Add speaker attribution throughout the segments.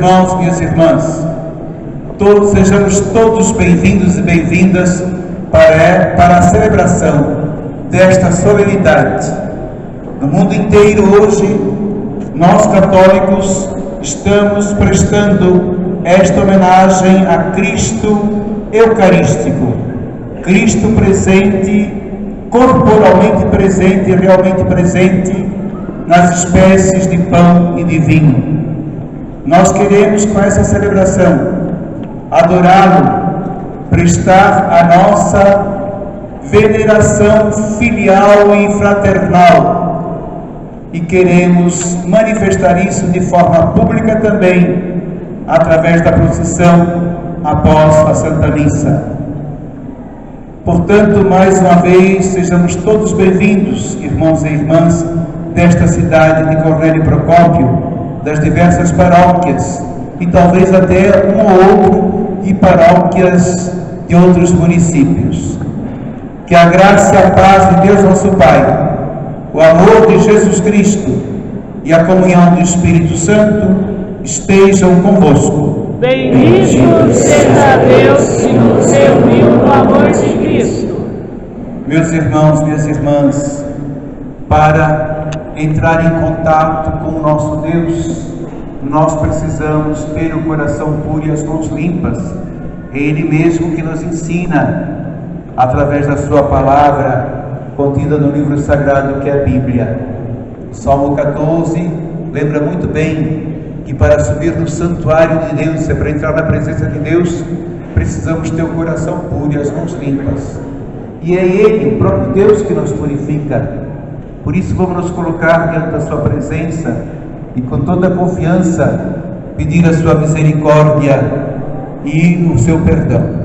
Speaker 1: irmãos, minhas irmãs, sejamos todos bem-vindos e bem-vindas para a celebração desta solenidade. No mundo inteiro hoje, nós católicos estamos prestando esta homenagem a Cristo Eucarístico, Cristo presente, corporalmente presente e realmente presente nas espécies de pão e de vinho. Nós queremos, com essa celebração, adorá-lo, prestar a nossa veneração filial e fraternal, e queremos manifestar isso de forma pública também, através da procissão após a Santa Missa. Portanto, mais uma vez, sejamos todos bem-vindos, irmãos e irmãs, desta cidade de Cornélio Procópio, das diversas paróquias, e talvez até um ou outro de paróquias de outros municípios. Que a graça e a paz de Deus nosso Pai, o amor de Jesus Cristo e a comunhão do Espírito Santo estejam convosco.
Speaker 2: Bendito seja Deus que nos reuniu no amor de Cristo.
Speaker 1: Meus irmãos, minhas irmãs, para entrar em contato com o nosso Deus, nós precisamos ter o coração puro e as mãos limpas. É Ele mesmo que nos ensina, através da sua palavra, contida no livro sagrado que é a Bíblia. Salmo 14 lembra muito bem que para subir no santuário de Deus, para entrar na presença de Deus, precisamos ter o coração puro e as mãos limpas. E é Ele, o próprio Deus, que nos purifica. Por isso vamos nos colocar diante da sua presença e com toda a confiança pedir a sua misericórdia e o seu perdão.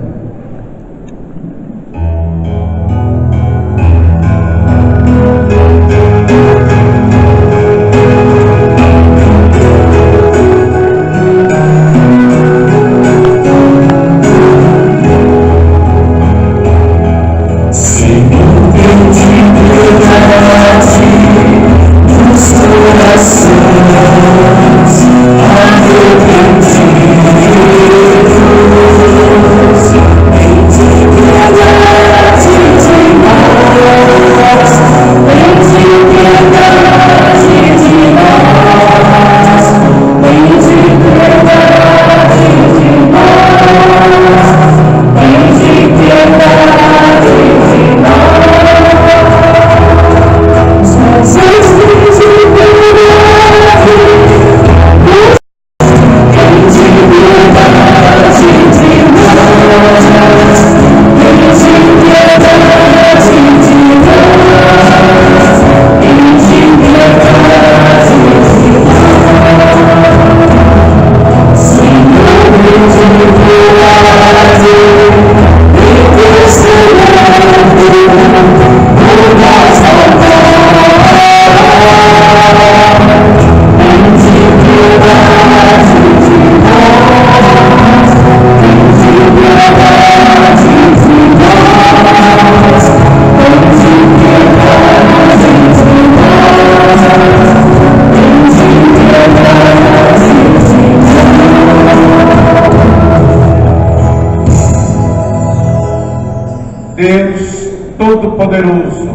Speaker 1: Deus Todo-Poderoso,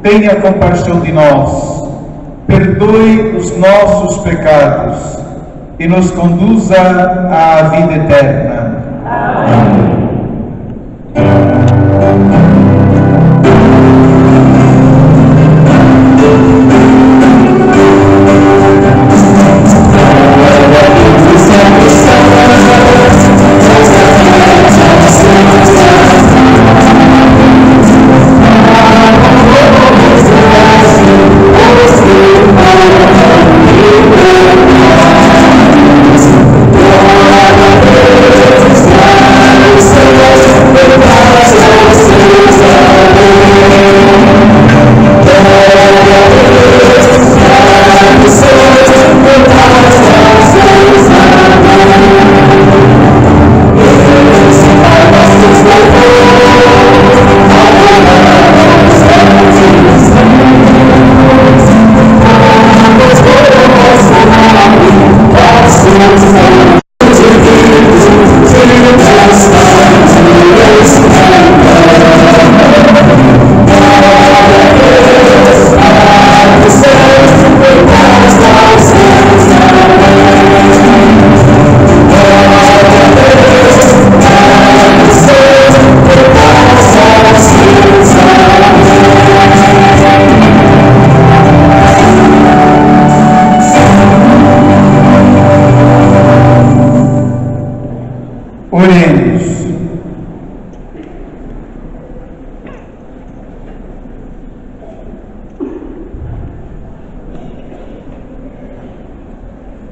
Speaker 1: tenha compaixão de nós, perdoe os nossos pecados e nos conduza à vida eterna. Amém.
Speaker 3: Senhor.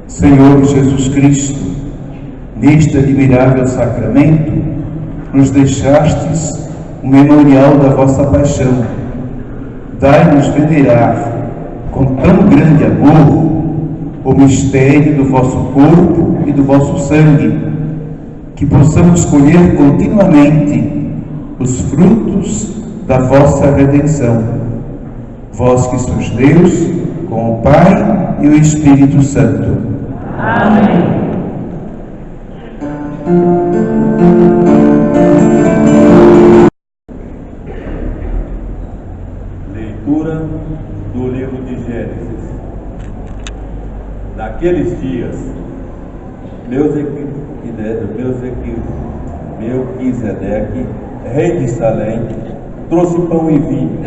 Speaker 1: Senhor Jesus Cristo, neste admirável sacramento, nos deixastes o memorial da vossa paixão. Dai-nos venerar, com tão grande amor, o mistério do vosso corpo e do vosso sangue, que possamos colher continuamente os frutos da vossa redenção. Vós que sois Deus, com o Pai e o Espírito Santo.
Speaker 2: Amém.
Speaker 3: Leitura do livro de Gênesis. Naqueles dias, Melquisedeque, rei de Salém, trouxe pão e vinho,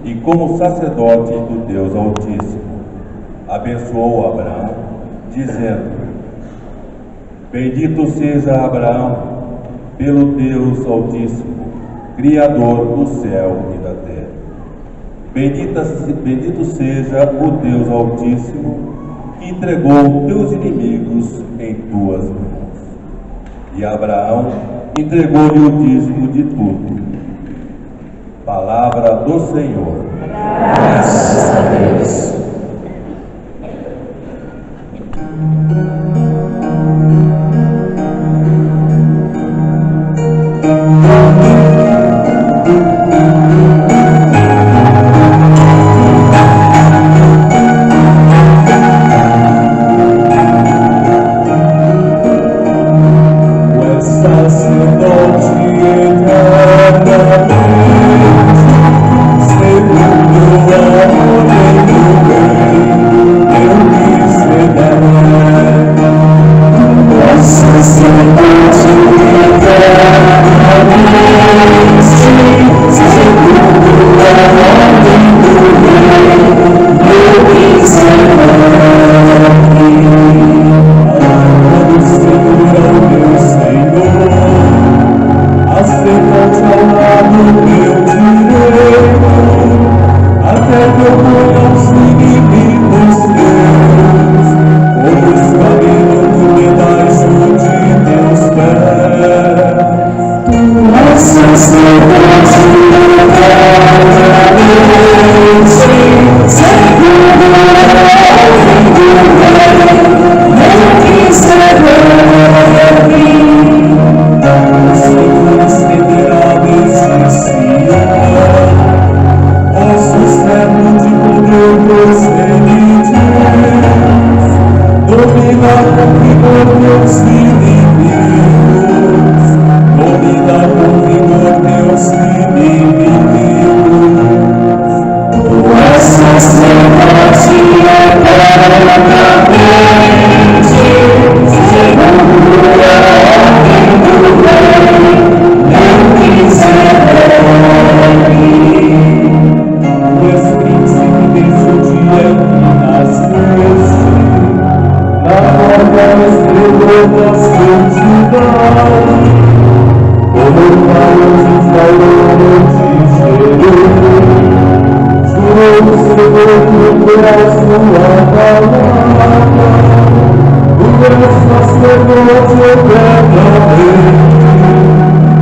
Speaker 3: e como sacerdote do Deus Altíssimo, abençoou Abraão, dizendo: Bendito seja Abraão pelo Deus Altíssimo, Criador do céu e da terra. Bendito seja o Deus Altíssimo, que entregou teus inimigos em tuas mãos. E Abraão entregou-lhe o dízimo de tudo. Palavra do Senhor.
Speaker 2: Graças a Deus.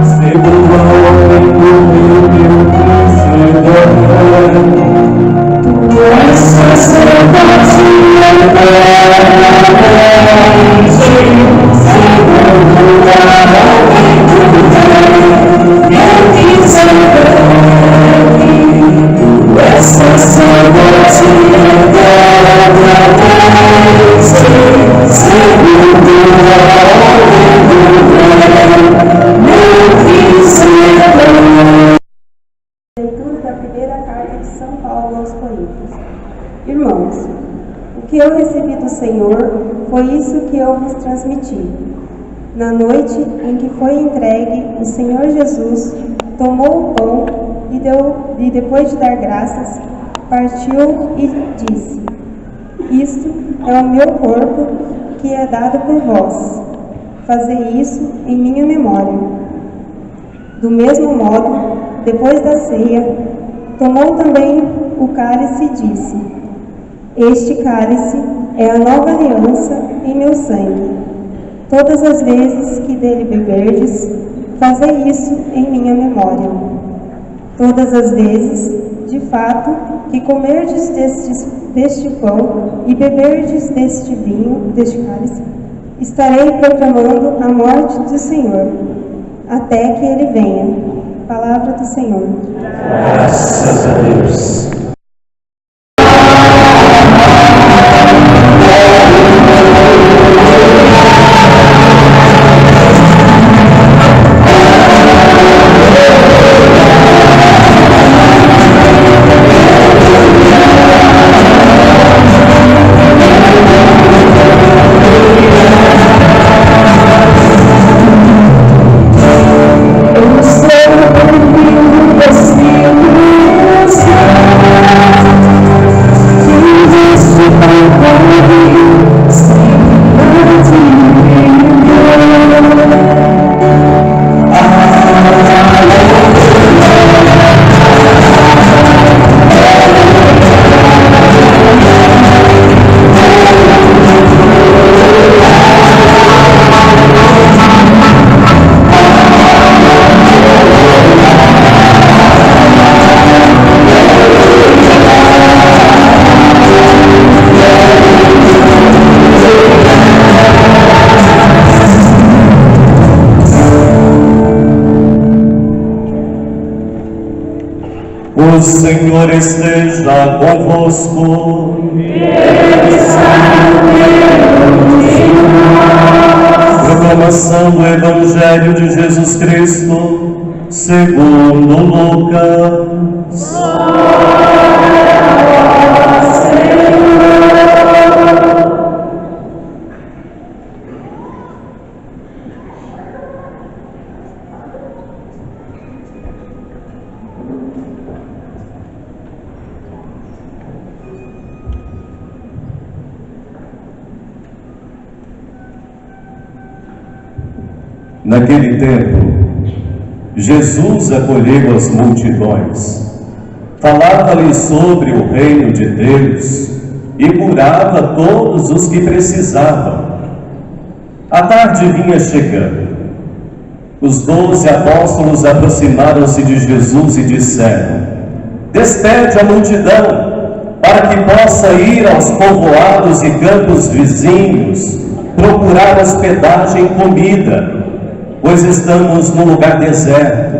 Speaker 4: Segundo a que eu recebi do Senhor foi isso que eu vos transmiti. Na noite em que foi entregue, o Senhor Jesus tomou o pão e depois de dar graças, partiu e disse: Isto é o meu corpo que é dado por vós. Fazei isso em minha memória. Do mesmo modo, depois da ceia, tomou também o cálice e disse: Este cálice é a nova aliança em meu sangue. Todas as vezes que dele beberdes, fazei isso em minha memória. Todas as vezes, de fato, que comerdes deste pão e beberdes deste vinho, deste cálice, estarei proclamando a morte do Senhor, até que ele venha. Palavra do Senhor.
Speaker 2: Graças a Deus.
Speaker 5: O Senhor esteja convosco. Proclamação do Evangelho de Jesus Cristo, segundo Lucas. Naquele tempo, Jesus acolheu as multidões, falava-lhes sobre o reino de Deus e curava todos os que precisavam. A tarde vinha chegando. Os 12 apóstolos aproximaram-se de Jesus e disseram: Despede a multidão, para que possa ir aos povoados e campos vizinhos, procurar hospedagem e comida, pois estamos num lugar deserto.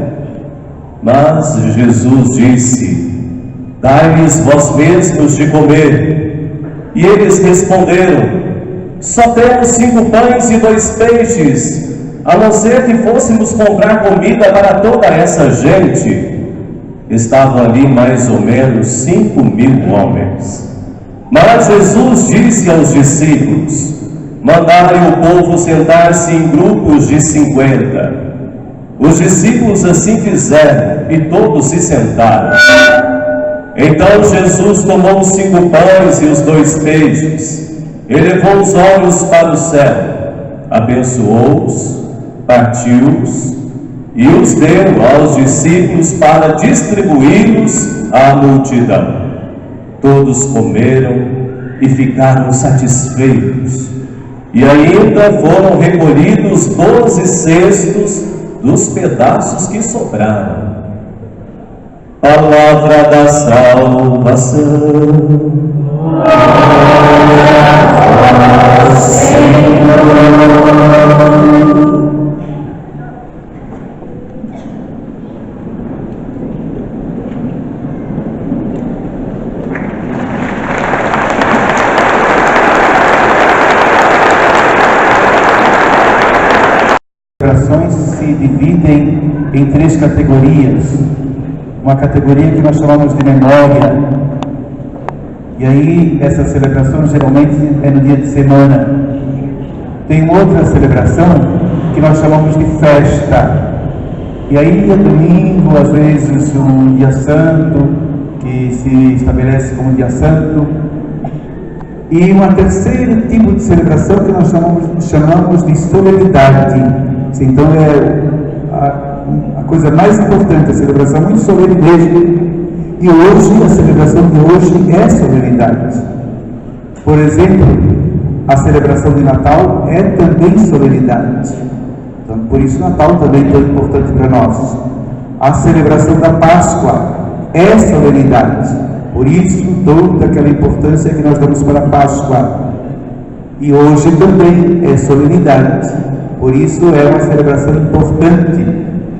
Speaker 5: Mas Jesus disse: Dai-lhes vós mesmos de comer. E eles responderam: Só temos 5 pães e 2 peixes, a não ser que fôssemos comprar comida para toda essa gente. Estavam ali mais ou menos 5.000 homens. Mas Jesus disse aos discípulos: Mandai o povo sentar-se em grupos de 50. Os discípulos assim fizeram, e todos se sentaram. Então Jesus tomou os 5 pães e os 2 peixes, elevou os olhos para o céu, abençoou-os, partiu-os, e os deu aos discípulos para distribuí-los à multidão. Todos comeram e ficaram satisfeitos. E ainda foram recolhidos 12 cestos dos pedaços que sobraram. Palavra da salvação. Glória ao Senhor.
Speaker 1: Se dividem em 3 categorias. Uma categoria que nós chamamos de memória, E aí, essa celebração geralmente é no dia de semana. Tem outra celebração que nós chamamos de festa. E aí é domingo, às vezes um dia santo, que se estabelece como dia santo. E um terceiro tipo de celebração que nós chamamos de solenidade. Então é a coisa mais importante, a celebração muito solene mesmo. E hoje, a celebração de hoje é solenidade. Por exemplo, a celebração de Natal é também solenidade. Então, por isso Natal também é tão importante para nós. A celebração da Páscoa é solenidade. Por isso, toda aquela importância que nós damos para a Páscoa. E hoje também é solenidade. Por isso é uma celebração importante.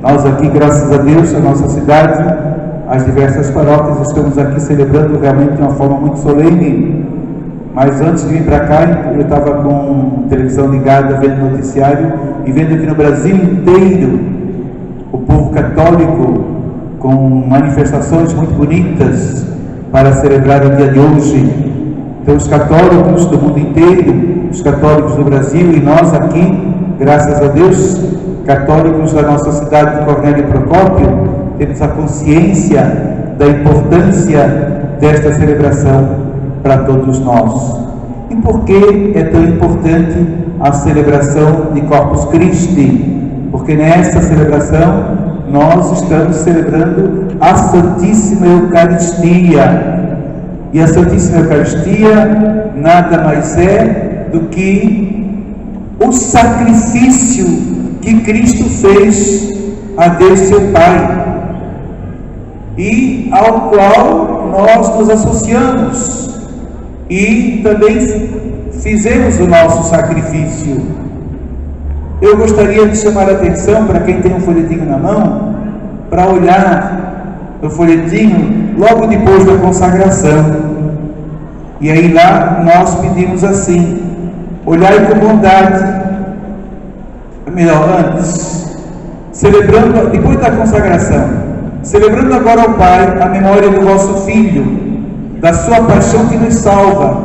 Speaker 1: Nós aqui, graças a Deus, a nossa cidade, as diversas paróquias, estamos aqui celebrando realmente de uma forma muito solene. Mas antes de vir para cá, eu estava com a televisão ligada, vendo o noticiário e vendo que no Brasil inteiro o povo católico com manifestações muito bonitas para celebrar o dia de hoje. Então os católicos do mundo inteiro, os católicos do Brasil e nós aqui, graças a Deus, católicos da nossa cidade de Cornélio Procópio, temos a consciência da importância desta celebração para todos nós. E por que é tão importante a celebração de Corpus Christi? Porque nessa celebração nós estamos celebrando a Santíssima Eucaristia. E a Santíssima Eucaristia nada mais é do que o sacrifício que Cristo fez a Deus seu Pai, e ao qual nós nos associamos e também fizemos o nosso sacrifício. Eu gostaria de chamar a atenção para quem tem um folhetinho na mão, para olhar no folhetinho logo depois da consagração. E aí lá nós pedimos assim: olhai com bondade, melhor, antes, celebrando, depois da consagração, celebrando agora ao Pai a memória do vosso Filho, da sua paixão que nos salva,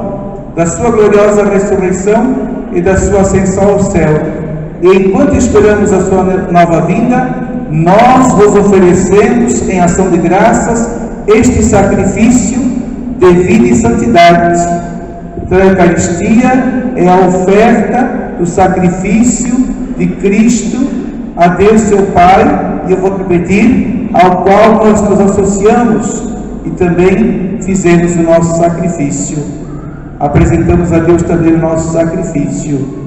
Speaker 1: da sua gloriosa ressurreição e da sua ascensão ao céu. E enquanto esperamos a sua nova vinda, nós vos oferecemos em ação de graças este sacrifício de vida e santidade. Então a Eucaristia é a oferta do sacrifício de Cristo a Deus seu Pai, e eu vou repetir, ao qual nós nos associamos e também fizemos o nosso sacrifício. Apresentamos a Deus também o nosso sacrifício.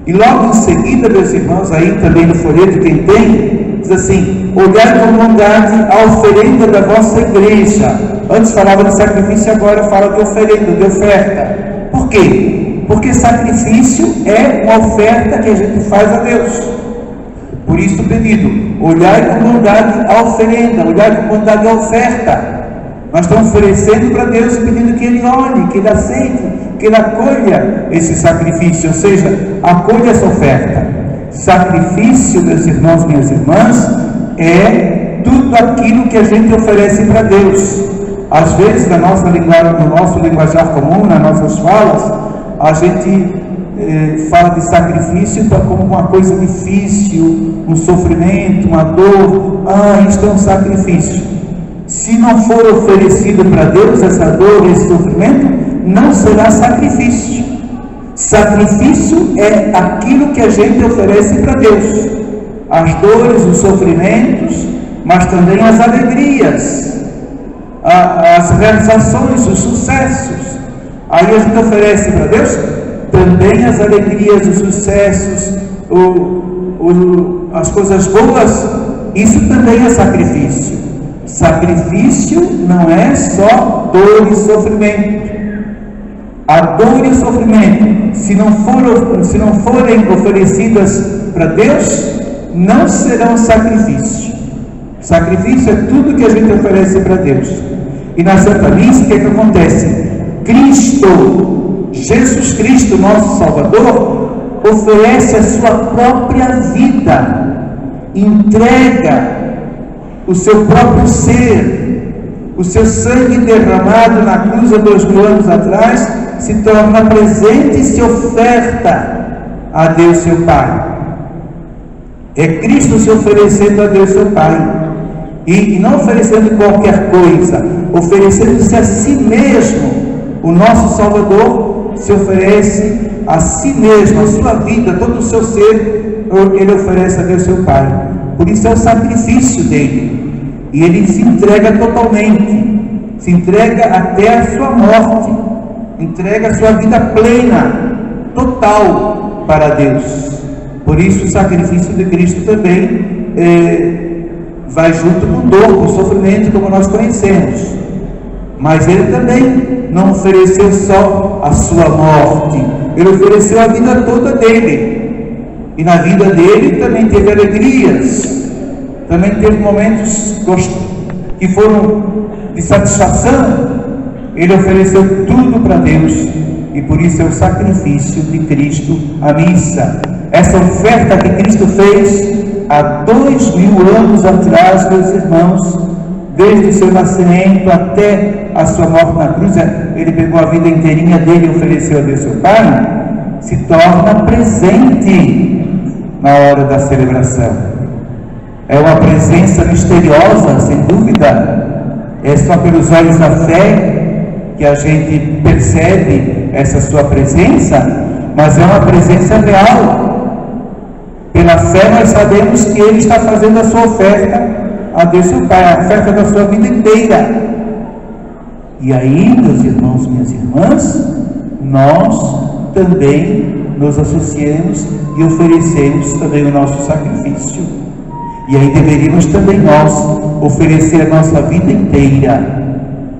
Speaker 1: E logo em seguida, meus irmãos, aí também no folheto, quem tem, diz assim: olhai com bondade a oferenda da vossa igreja. Antes falava de sacrifício, agora fala de oferenda, de oferta. Por quê? Porque sacrifício é uma oferta que a gente faz a Deus. Por isso o pedido: olhai com bondade a oferenda, olhai com bondade a oferta. Nós estamos oferecendo para Deus e pedindo que Ele olhe, que Ele aceite, que Ele acolha esse sacrifício, ou seja, acolha essa oferta. Sacrifício, meus irmãos, minhas irmãs, é tudo aquilo que a gente oferece para Deus. Às vezes, no nosso linguajar comum, nas nossas falas, a gente fala de sacrifício como uma coisa difícil, um sofrimento, uma dor. Isto é um sacrifício. Se não for oferecido para Deus essa dor, esse sofrimento, não será sacrifício. Sacrifício é aquilo que a gente oferece para Deus: as dores, os sofrimentos, mas também as alegrias, as realizações, os sucessos. Aí a gente oferece para Deus também as alegrias, os sucessos, as coisas boas. Isso também é sacrifício. Sacrifício não é só dor e sofrimento. A dor e o sofrimento, se não forem oferecidas para Deus, não serão sacrifício. Sacrifício é tudo que a gente oferece para Deus. E na Santa Missa, o que é que acontece? Cristo, Jesus Cristo, nosso Salvador, oferece a sua própria vida, entrega o seu próprio ser, o seu sangue derramado na cruz há 2000 anos atrás se torna presente e se oferta a Deus seu Pai. É Cristo se oferecendo a Deus seu Pai, e não oferecendo qualquer coisa, oferecendo-se a si mesmo. O nosso Salvador se oferece a si mesmo, a sua vida, todo o seu ser, ele oferece a Deus seu Pai. Por isso é o sacrifício dele, e ele se entrega totalmente, se entrega até a sua morte, entrega a sua vida plena, total para Deus. Por isso o sacrifício de Cristo também vai junto com dor, com sofrimento, como nós conhecemos. Mas ele também não ofereceu só a sua morte, ele ofereceu a vida toda dele. E na vida dele também teve alegrias, também teve momentos que foram de satisfação. Ele ofereceu tudo para Deus, e por isso é o sacrifício de Cristo, a missa. Essa oferta que Cristo fez há 2000 anos atrás, meus irmãos, desde o seu nascimento até a sua morte na cruz, ele pegou a vida inteirinha dele e ofereceu a Deus seu Pai, se torna presente na hora da celebração. É uma presença misteriosa, sem dúvida. É só pelos olhos da fé que a gente percebe essa sua presença, mas é uma presença real. Pela fé nós sabemos que ele está fazendo a sua oferta a Deus seu Pai, a oferta da sua vida inteira. E aí, meus irmãos, minhas irmãs, nós também nos associamos e oferecemos também o nosso sacrifício. E aí deveríamos também nós oferecer a nossa vida inteira,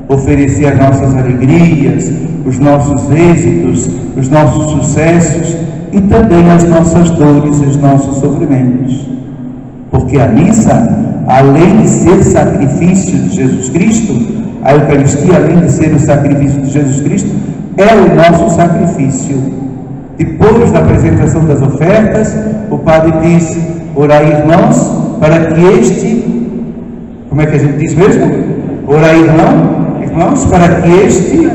Speaker 1: oferecer as nossas alegrias, os nossos êxitos, os nossos sucessos e também as nossas dores e os nossos sofrimentos. Porque a missa, além de ser sacrifício de Jesus Cristo, a Eucaristia, além de ser o sacrifício de Jesus Cristo, é o nosso sacrifício. Depois da apresentação das ofertas, o padre diz: orai, irmãos, para que este, como é que a gente diz mesmo? Orai, irmãos, para que este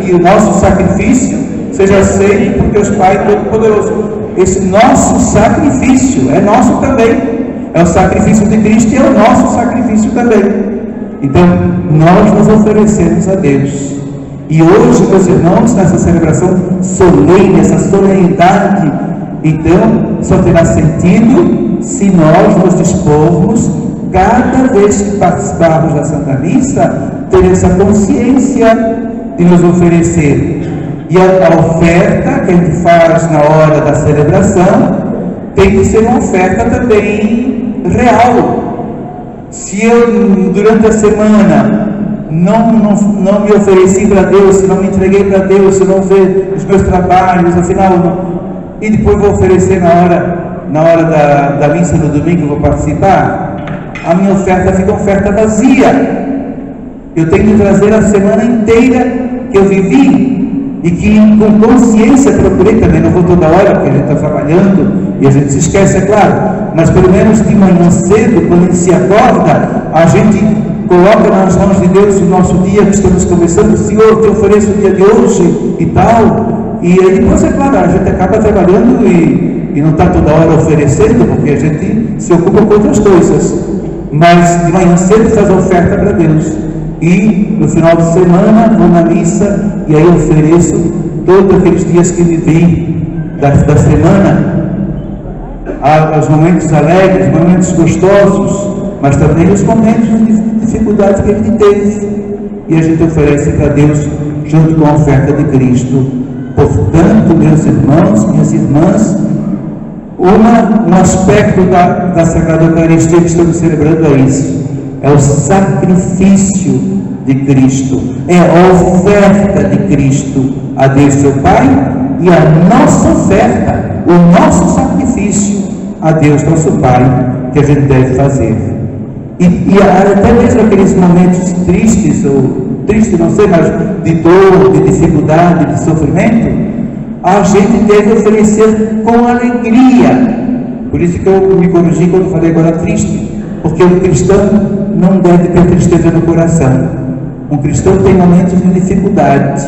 Speaker 1: e o nosso sacrifício seja aceito por Deus Pai Todo-Poderoso. Esse nosso sacrifício é nosso também. É o sacrifício de Cristo e é o nosso sacrifício também. Então, nós nos oferecemos a Deus. E hoje, meus irmãos, nessa celebração solene, essa solenidade, então, só terá sentido se nós nos dispormos, cada vez que participarmos da Santa Missa, ter essa consciência de nos oferecer. E a oferta que a gente faz na hora da celebração tem que ser uma oferta também real. Se eu, durante a semana, não me ofereci para Deus, se não me entreguei para Deus, se não ver os meus trabalhos, afinal, e depois vou oferecer na hora da missa no domingo, vou participar, a minha oferta fica uma oferta vazia. Eu tenho que trazer a semana inteira que eu vivi e que com consciência procurei também. Não vou toda hora, porque a gente está trabalhando e a gente se esquece, é claro, mas pelo menos de manhã cedo, quando a gente se acorda, a gente coloca nas mãos de Deus o nosso dia que estamos começando. Senhor, te ofereço o dia de hoje e tal. E aí depois, é claro, a gente acaba trabalhando e não está toda hora oferecendo, porque a gente se ocupa com outras coisas. Mas de manhã cedo faz a oferta para Deus. E no final de semana vou na missa e aí ofereço todos aqueles dias que vivi da semana, os momentos alegres, momentos gostosos, mas também os momentos de dificuldade que a gente teve. E a gente oferece para Deus junto com a oferta de Cristo. Portanto, meus irmãos, minhas irmãs, um aspecto da Sagrada Eucaristia que estamos celebrando é isso. É o sacrifício de Cristo, é a oferta de Cristo a Deus seu Pai e a nossa oferta, o nosso sacrifício a Deus nosso Pai, que a gente deve fazer. E até mesmo aqueles momentos tristes, ou tristes não sei, mas de dor, de dificuldade, de sofrimento, a gente deve oferecer com alegria. Por isso que eu me corrigi quando falei agora triste, porque o cristão não deve ter tristeza no coração. Um cristão tem momentos de dificuldade,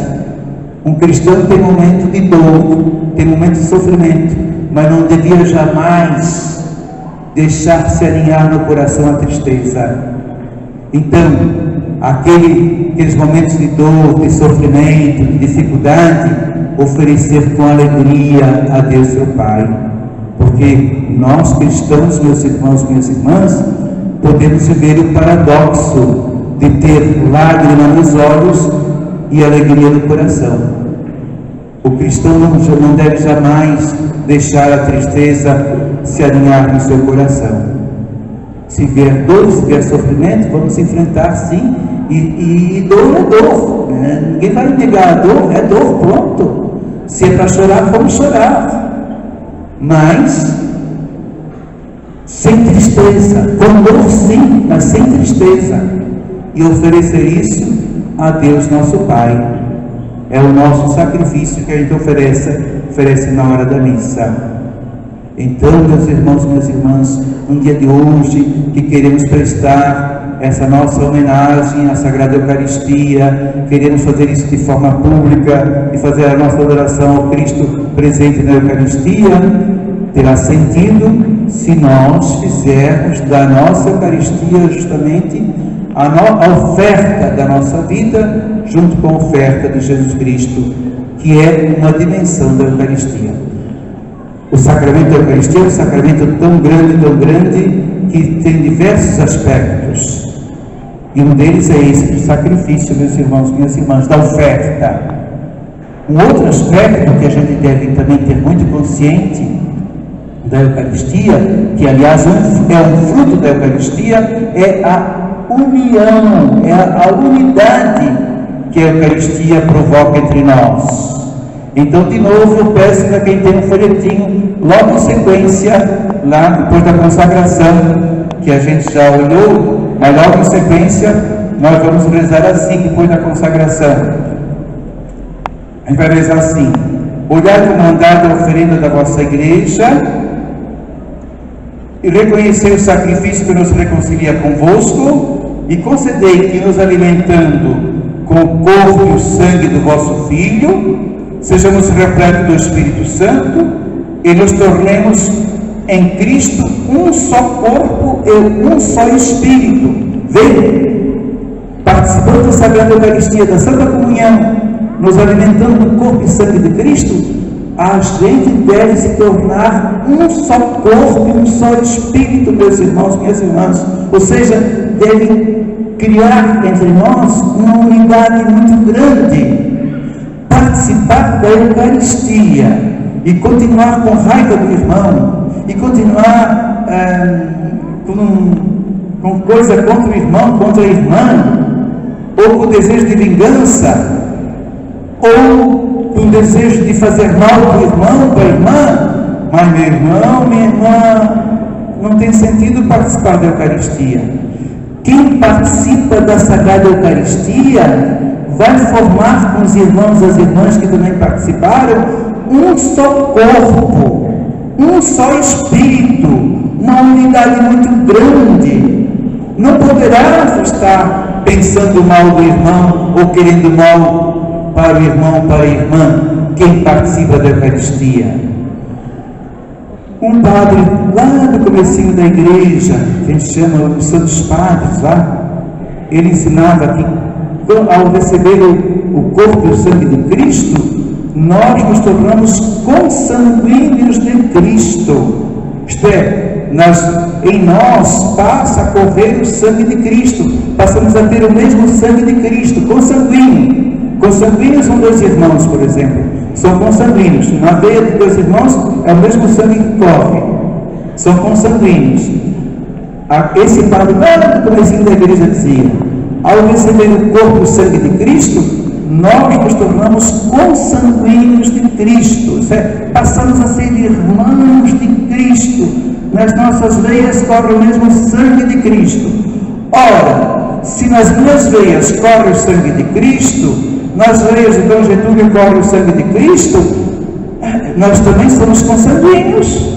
Speaker 1: um cristão tem momentos de dor, tem momentos de sofrimento, mas não devia jamais deixar-se alinhar no coração a tristeza. Então, aqueles momentos de dor, de sofrimento, de dificuldade, oferecer com alegria a Deus seu Pai. Porque nós cristãos, meus irmãos, minhas irmãs, podemos viver o paradoxo de ter lágrima nos olhos e alegria no coração. O cristão não deve jamais deixar a tristeza se alinhar no seu coração. Se vier dor, se vier sofrimento, vamos enfrentar sim, e dor é dor, né? Ninguém vai negar a dor, é dor, pronto. Se é para chorar, vamos chorar, mas sem tristeza, com dor sim, mas sem tristeza, e oferecer isso a Deus nosso Pai. É o nosso sacrifício que a gente oferece na hora da missa. Então, meus irmãos e minhas irmãs, no dia de hoje, que queremos prestar essa nossa homenagem à Sagrada Eucaristia, queremos fazer isso de forma pública e fazer a nossa adoração ao Cristo presente na Eucaristia, terá sentido se nós fizermos da nossa Eucaristia justamente a oferta da nossa vida, junto com a oferta de Jesus Cristo, que é uma dimensão da Eucaristia. O sacramento da Eucaristia é um sacramento tão grande, que tem diversos aspectos. E um deles é esse do sacrifício, meus irmãos, minhas irmãs, da oferta. Um outro aspecto que a gente deve também ter muito consciente da Eucaristia, que aliás é um fruto da Eucaristia, é a união, é a unidade que a Eucaristia provoca entre nós. Então, de novo, eu peço para quem tem um folhetinho, logo em sequência, lá depois da consagração, que a gente já olhou, mas logo em sequência, nós vamos rezar assim, depois da consagração. A gente vai rezar assim: olhai como andar da oferenda da vossa igreja, e reconhecei o sacrifício que nos reconcilia convosco, e concedei que, nos alimentando com o corpo e o sangue do vosso Filho, sejamos repletos do Espírito Santo e nos tornemos em Cristo um só corpo e um só Espírito. Vem, participando da Sagrada Eucaristia, da Santa Comunhão, nos alimentando do corpo e sangue de Cristo, a gente deve se tornar um só corpo e um só Espírito, meus irmãos, minhas irmãs. Ou seja, deve criar entre nós uma unidade muito grande. Participar da Eucaristia e continuar com raiva do irmão, e continuar com coisa contra o irmão, contra a irmã, ou com desejo de vingança, ou com desejo de fazer mal para o irmão, para a irmã. Mas meu irmão, minha irmã, não tem sentido participar da Eucaristia. Quem participa da Sagrada Eucaristia vai formar com os irmãos e as irmãs que também participaram um só corpo, um só Espírito, uma unidade muito grande. Não poderá estar pensando mal do irmão ou querendo mal para o irmão ou para a irmã quem participa da Eucaristia. Um padre lá no comecinho da igreja, que a gente chama os Santos Padres lá, ele ensinava que ao receber o corpo e o sangue de Cristo, nós nos tornamos consanguíneos de Cristo. Isto é, em nós passa a correr o sangue de Cristo, passamos a ter o mesmo sangue de Cristo, consanguíneo. Consanguíneos são dois irmãos, por exemplo, são consanguíneos. Na veia de dois irmãos é o mesmo sangue que corre, são consanguíneos. Esse padre lá no comecinho da igreja dizia: ao receber o corpo e o sangue de Cristo, nós nos tornamos consanguíneos de Cristo. Isso é, passamos a ser irmãos de Cristo. Nas nossas veias corre o mesmo sangue de Cristo. Ora, se nas minhas veias corre o sangue de Cristo, nas veias de Dom Getúlio corre o sangue de Cristo, nós também somos consanguíneos.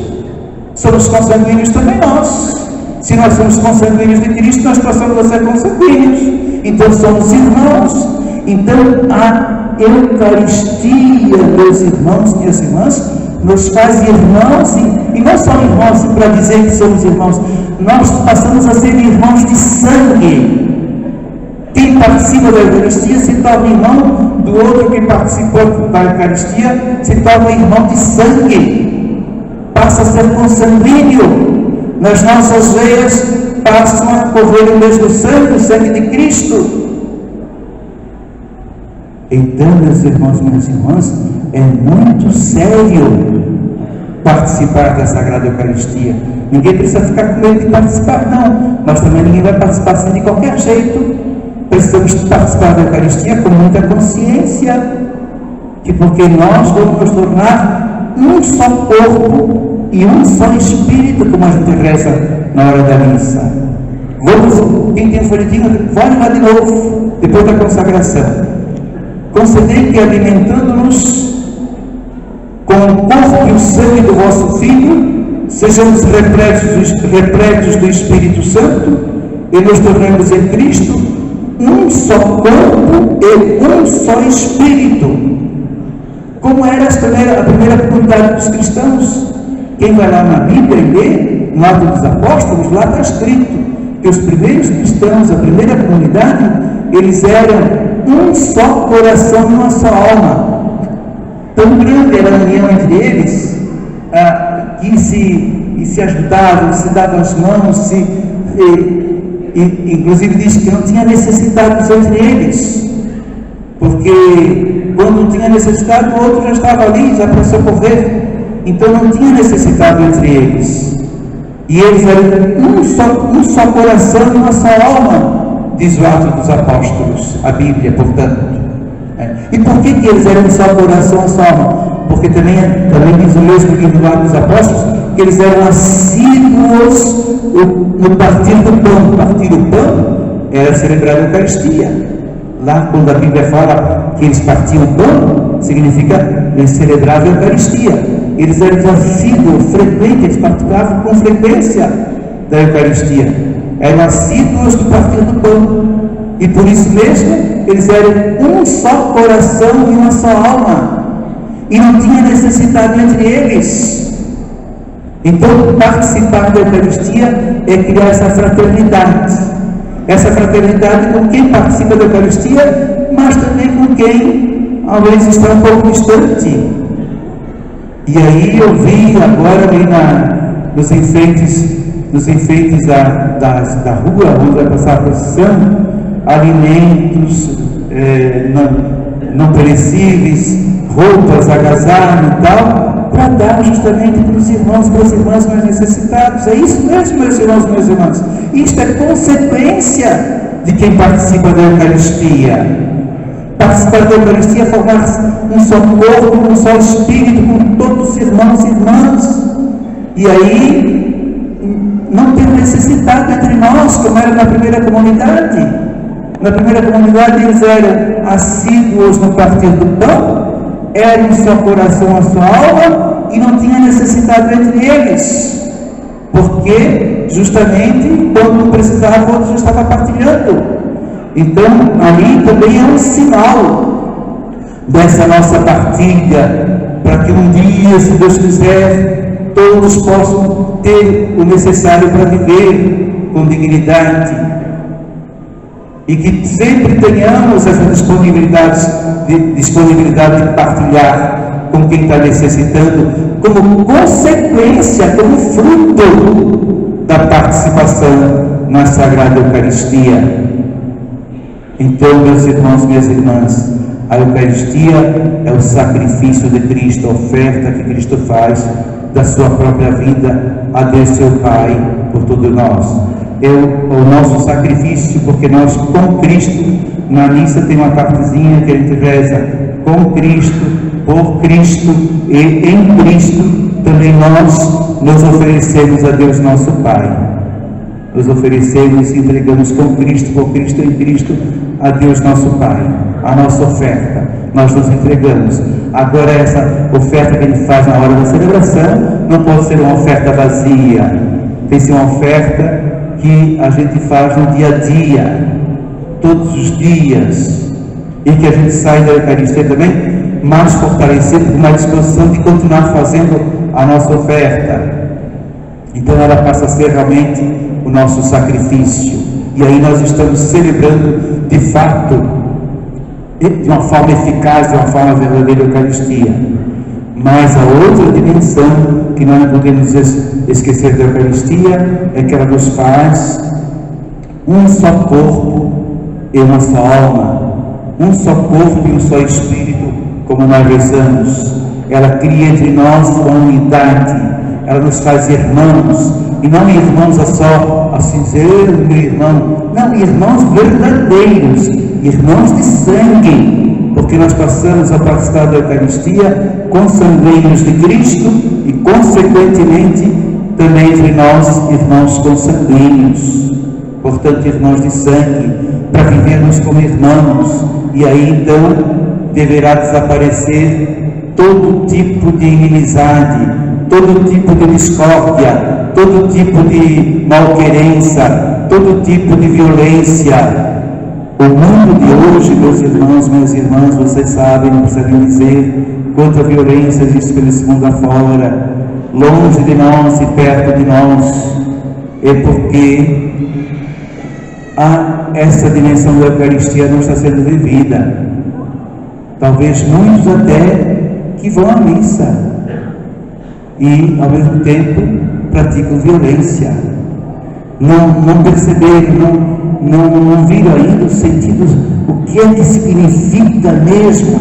Speaker 1: Somos consanguíneos também nós. Se nós somos consanguíneos de Cristo, nós passamos a ser consanguíneos. Então somos irmãos. Então a Eucaristia, meus irmãos e minhas irmãs, nos faz irmãos, e não só irmãos para dizer que somos irmãos, nós passamos a ser irmãos de sangue. Quem participa da Eucaristia se torna irmão do outro que participou da Eucaristia, se torna irmão de sangue, passa a ser consanguíneo. Nas nossas veias passam a correr o mesmo sangue, o sangue de Cristo. Então, meus irmãos e minhas irmãs, é muito sério participar da Sagrada Eucaristia. Ninguém precisa ficar com medo de participar, não, mas também ninguém vai participar assim de qualquer jeito. Precisamos participar da Eucaristia com muita consciência, que porque nós vamos nos tornar um só corpo e um só Espírito, como a gente reza na hora da missa. Vamos, quem tem um folhetinho, vai lá de novo, depois da consagração. Concedei que, alimentando-nos com o corpo e o sangue do vosso Filho, sejamos repletos do Espírito Santo e nos tornemos em Cristo um só corpo e um só Espírito. Como era a primeira comunidade dos cristãos? Quem vai lá na Bíblia e lê, no Atos dos Apóstolos, lá está escrito que os primeiros cristãos, a primeira comunidade, eles eram um só coração e uma só alma. Tão grande era a união entre eles, que se ajudavam, se davam as mãos, inclusive diz que não tinha necessidade entre eles, porque quando tinha necessidade o outro já estava ali, já para socorrer. Então não tinha necessidade entre eles, e eles eram um só coração e uma só alma, diz o Atos dos Apóstolos, a Bíblia, portanto. E por que eles eram um só coração e uma só alma? Porque também diz o mesmo livro do Atos dos Apóstolos, que eles eram assíduos no partir do pão. Partir o pão era celebrar a Eucaristia. Lá, quando a Bíblia fala que eles partiam o pão, significa eles celebravam a Eucaristia. Eles eram assíduos, frequentes, eles participavam com frequência da Eucaristia. Eram assíduos do partir do pão. E por isso mesmo, eles eram um só coração e uma só alma. E não tinha necessidade entre eles. Então, participar da Eucaristia é criar essa fraternidade. Essa fraternidade com quem participa da Eucaristia, mas também com quem, às vezes, está um pouco distante. E aí eu vi agora ali nos enfeites da rua, onde vai passar a procissão, alimentos não perecíveis, roupas, agasalho e tal, para dar justamente para os irmãos e para as irmãs mais necessitados. É isso mesmo, meus irmãos e minhas irmãs. Isto é consequência de quem participa da Eucaristia. Participar da Eucaristia é formar um só corpo, um só Espírito, com todos os irmãos e irmãs. E aí, não ter necessidade entre nós, como era na primeira comunidade. Na primeira comunidade eles eram assíduos no partir do pão, eram um só coração, a sua alma, e não tinha necessidade entre eles. Porque, justamente, quando precisava, o outro já estava partilhando. Então, ali também é um sinal dessa nossa partilha, para que um dia, se Deus quiser, todos possam ter o necessário para viver com dignidade. E que sempre tenhamos essa disponibilidade de partilhar com quem está necessitando, como consequência, como fruto da participação na Sagrada Eucaristia. Então, meus irmãos, minhas irmãs, a Eucaristia é o sacrifício de Cristo, a oferta que Cristo faz da sua própria vida a Deus seu Pai por todos nós. É o nosso sacrifício, porque nós com Cristo, na missa tem uma partezinha que a gente reza, com Cristo, por Cristo e em Cristo, também nós nos oferecemos a Deus nosso Pai. Nos oferecemos e entregamos com Cristo, por Cristo e em Cristo, a Deus nosso Pai, a nossa oferta, nós nos entregamos. Agora essa oferta que a gente faz na hora da celebração, não pode ser uma oferta vazia, tem que ser uma oferta que a gente faz no dia a dia, todos os dias, e que a gente sai da Eucaristia também mais fortalecido, com uma disposição de continuar fazendo a nossa oferta. Então ela passa a ser realmente o nosso sacrifício, e aí nós estamos celebrando de fato, de uma forma eficaz, de uma forma verdadeira, a Eucaristia. Mas a outra dimensão que nós não podemos esquecer da Eucaristia é que ela nos faz um só corpo e uma só alma, um só corpo e um só espírito, como nós rezamos. Ela cria entre nós uma unidade, ela nos faz irmãos, e não irmãos só assim dizer, meu irmão, não, irmãos verdadeiros, irmãos de sangue, porque nós passamos a participar da Eucaristia consanguíneos de Cristo e, consequentemente, também entre nós, irmãos consanguíneos, portanto, irmãos de sangue, para vivermos como irmãos. E aí então deverá desaparecer todo tipo de inimizade, todo tipo de discórdia, todo tipo de malquerença, todo tipo de violência. O mundo de hoje, meus irmãos, minhas irmãs, vocês sabem, não precisam dizer quanta violência existe nesse mundo afora, longe de nós e perto de nós. É porque essa dimensão da Eucaristia não está sendo vivida. Talvez muitos até que vão à missa e, ao mesmo tempo, praticam violência. Não perceberam, não viram ainda os sentidos, o que é que significa mesmo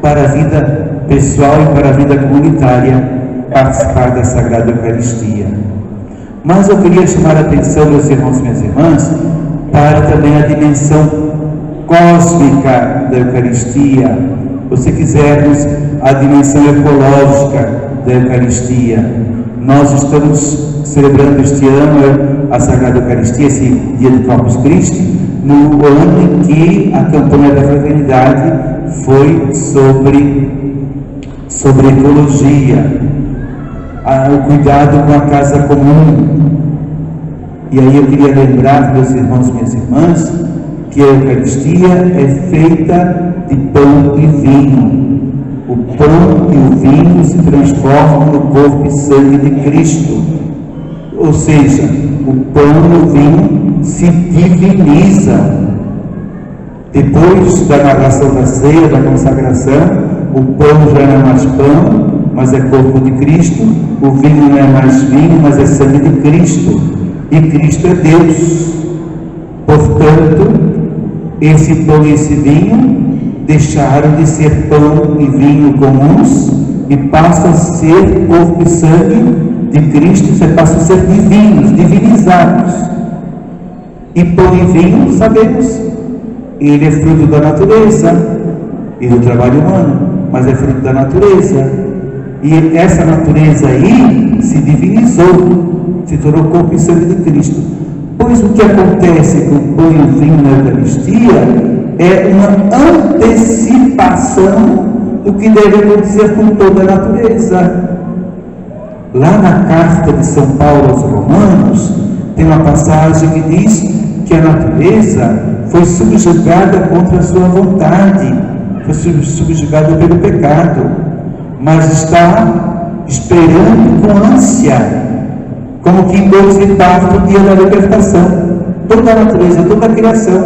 Speaker 1: para a vida pessoal e para a vida comunitária participar da Sagrada Eucaristia. Mas eu queria chamar a atenção, meus irmãos e minhas irmãs, para também a dimensão cósmica da Eucaristia, ou se quisermos, a dimensão ecológica da Eucaristia. Nós estamos celebrando este ano a Sagrada Eucaristia, esse dia do Corpus Christi, no ano em que a campanha da fraternidade foi sobre ecologia, o cuidado com a casa comum. E aí eu queria lembrar, meus irmãos e minhas irmãs, que a Eucaristia é feita de pão e vinho. O pão e o vinho se transformam no corpo e sangue de Cristo. Ou seja, o pão e o vinho se divinizam. Depois da narração da ceia, da consagração, o pão já não é mais pão, mas é corpo de Cristo. O vinho não é mais vinho, mas é sangue de Cristo. E Cristo é Deus. Portanto, esse pão e esse vinho deixaram de ser pão e vinho comuns e passam a ser corpo e sangue de Cristo, passam a ser divinos, divinizados. E pão e vinho, sabemos, ele é fruto da natureza e do trabalho humano, mas é fruto da natureza. E essa natureza aí se divinizou, se tornou corpo e sangue de Cristo. Pois o que acontece com o pão e o vinho na Eucaristia é uma antecipação do que deve acontecer com toda a natureza. Lá na carta de São Paulo aos Romanos, tem uma passagem que diz que a natureza foi subjugada contra a sua vontade, foi subjugada pelo pecado, mas está esperando com ânsia, como que antecipava o dia da libertação. Toda a natureza, toda a criação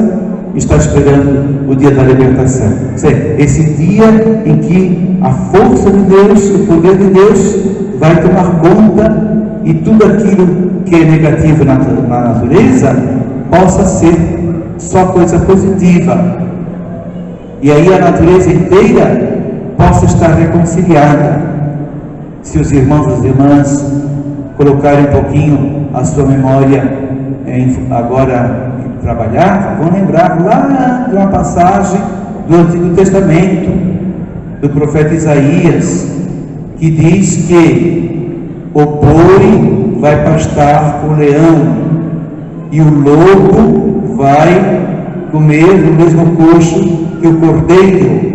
Speaker 1: está esperando o dia da libertação. Esse dia em que a força de Deus, o poder de Deus vai tomar conta e tudo aquilo que é negativo na natureza possa ser só coisa positiva. E aí a natureza inteira possa estar reconciliada. Se os irmãos e as irmãs colocarem um pouquinho a sua memória agora em trabalhar, vão lembrar lá de uma passagem do Antigo Testamento, do profeta Isaías, que diz que o boi vai pastar com o leão e o lobo vai comer no mesmo coxo que o cordeiro,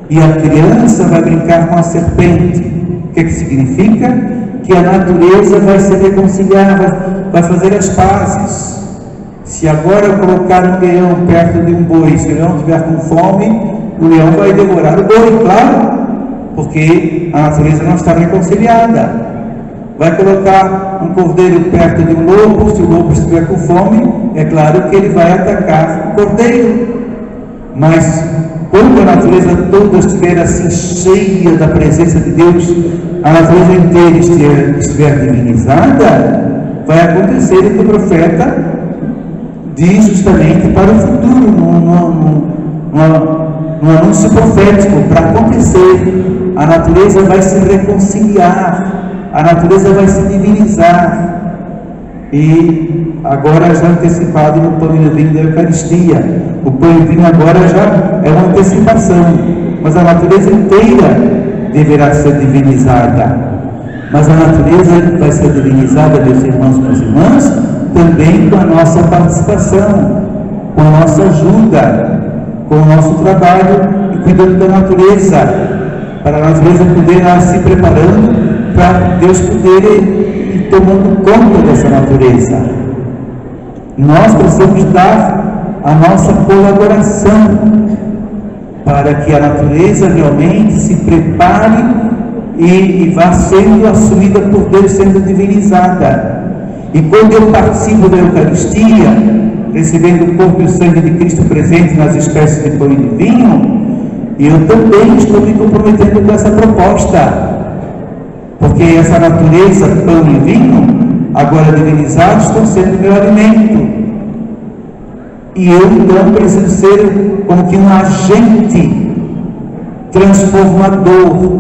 Speaker 1: e a criança vai brincar com a serpente. O que significa? que a natureza vai se reconciliar, vai fazer as pazes. Se agora eu colocar um leão perto de um boi, se o leão estiver com fome, o leão vai devorar o boi, claro, porque a natureza não está reconciliada. Vai colocar um cordeiro perto de um lobo, se o lobo estiver com fome, é claro que ele vai atacar o cordeiro. Mas quando a natureza toda estiver assim cheia da presença de Deus, a natureza inteira estiver divinizada, vai acontecer o que o profeta diz justamente para o futuro, no anúncio profético, para acontecer. A natureza vai se reconciliar, a natureza vai se divinizar. E agora já antecipado no pão e no vinho da Eucaristia. O pão e o vinho agora já é uma antecipação, mas a natureza inteira deverá ser divinizada. Mas a natureza vai ser divinizada, meus irmãos e minhas irmãs, também com a nossa participação, com a nossa ajuda, com o nosso trabalho e cuidando da natureza, para a natureza poder ir se preparando para Deus poder ir tomando conta dessa natureza. Nós precisamos dar a nossa colaboração para que a natureza realmente se prepare e vá sendo assumida por Deus, sendo divinizada. E quando eu participo da Eucaristia, recebendo o corpo e o sangue de Cristo presente nas espécies de pão e de vinho, eu também estou me comprometendo com essa proposta, porque essa natureza, pão e vinho, agora divinizados, estão sendo meu alimento. E eu então preciso ser como que um agente transformador,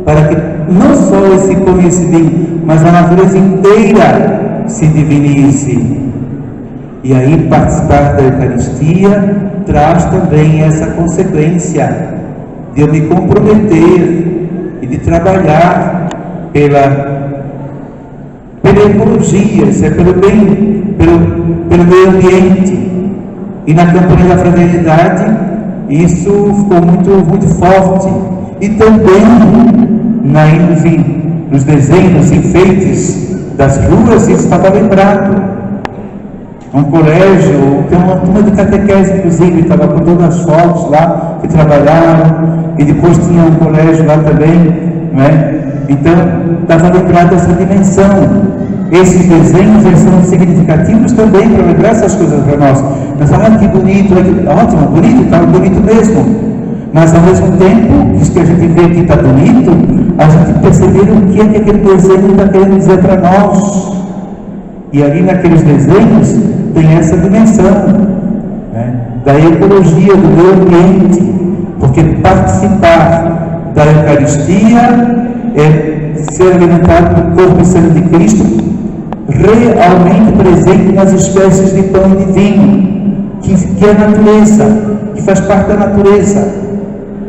Speaker 1: para que não só esse pão e esse vinho, mas a natureza inteira se divinize. E aí participar da Eucaristia traz também essa consequência de eu me comprometer e de trabalhar pela ecologia, isso é pelo bem, pelo meio ambiente. E na campanha da fraternidade isso ficou muito forte. E também nos desenhos, nos enfeites das ruas, isso estava lembrado. Um colégio, tem uma turma de catequese, inclusive, estava com todas as fotos lá que trabalharam, e depois tinha um colégio lá também, né? Então, estava lembrado essa dimensão. Esses desenhos, eles são significativos também para lembrar essas coisas para nós. Mas, que bonito, ótimo, bonito, estava bonito mesmo. Mas, ao mesmo tempo, isso que a gente vê que está bonito, a gente perceber o que é que aquele desenho está querendo dizer para nós. E ali naqueles desenhos tem essa dimensão, né, da ecologia, do meio ambiente, porque participar da Eucaristia é ser alimentado do corpo e sangue de Cristo, realmente presente nas espécies de pão e de vinho, que é a natureza, que faz parte da natureza,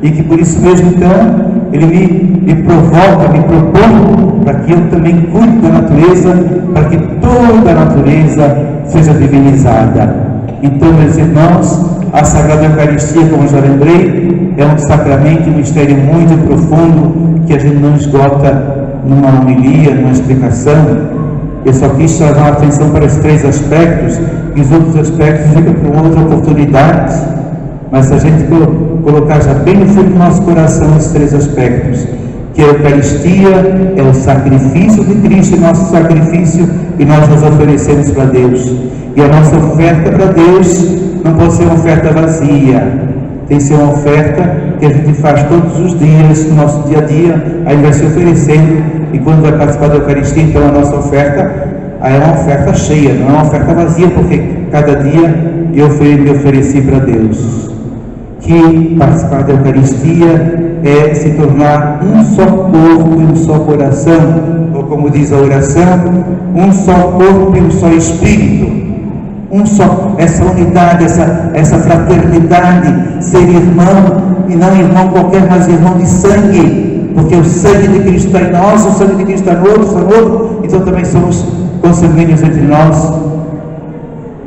Speaker 1: e que por isso mesmo então ele me provoca, me propõe para que eu também cuide da natureza, para que toda a natureza seja divinizada. Então, meus irmãos, a Sagrada Eucaristia, como já lembrei, é um sacramento, um mistério muito profundo, que a gente não esgota numa homilia, numa explicação. Eu só quis chamar a atenção para os 3 aspectos, e os outros aspectos ficam para outra oportunidade. Mas se a gente colocar já bem no fundo do nosso coração esses 3 aspectos, que a Eucaristia é o sacrifício de Cristo, nosso sacrifício, e nós nos oferecemos para Deus. E a nossa oferta para Deus não pode ser uma oferta vazia, tem que ser uma oferta que a gente faz todos os dias, no nosso dia a dia, aí vai se oferecendo, e quando vai participar da Eucaristia, então a nossa oferta aí é uma oferta cheia, não é uma oferta vazia, porque cada dia eu me ofereci para Deus. Que participar da Eucaristia é se tornar um só corpo e um só coração, ou como diz a oração, um só corpo e um só espírito, essa unidade, essa fraternidade, ser irmão, e não irmão qualquer, mas irmão de sangue, porque o sangue de Cristo está em nós, o sangue de Cristo está no outro, então também somos consanguíneos entre nós.